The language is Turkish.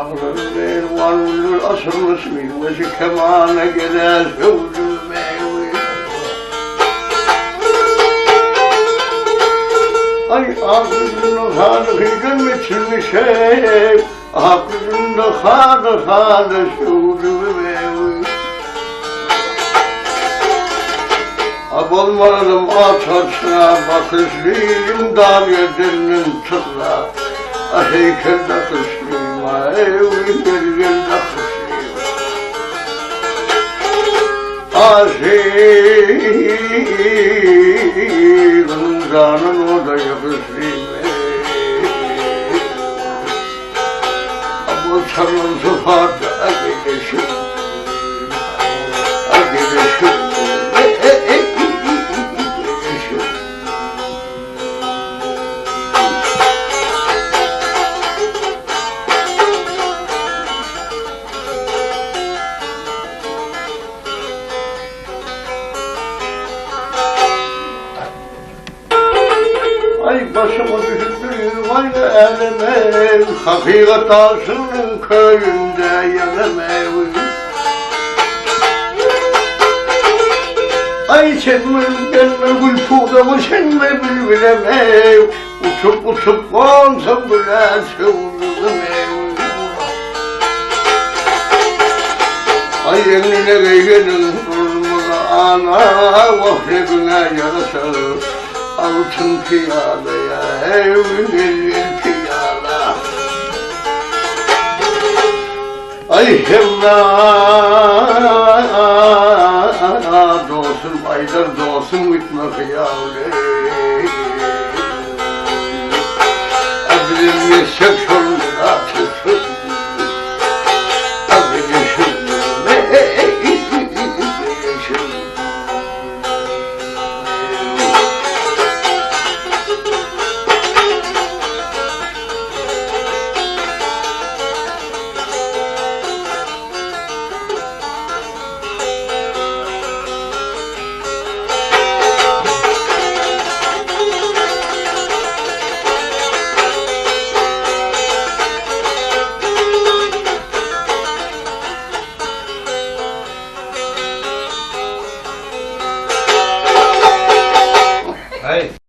Ağrı'nın varlığı asılmış bilmesi kemana gelir sövdüm meyve. Ay aklımda halıkıyken bitirmişim, aklımda halı sövdüm meyve. Abolmadım atarsına bakışlıyım, dar yerlerinin tırla. Heykelde kışlıyım, evlerde kışlıyım. Aşığın canın odaya kışlıyım. Ama çarın sıfatı akılışım. Ay başıma düştüğüm aynı elime, hakikat ağasının köyünde yenemev. Ay çekme gelme gül tuğdamı senme bülbülemev, uçup uçup konsam bile sevdiğimev. Ay eline geygenin kurmuna ana, vahrebine yarasa. Altın piyalaya, evliliğin piyala. Ay evlat olsun, aydar doğsun bitme hıyale. Abim yesek sorunlar atılsın.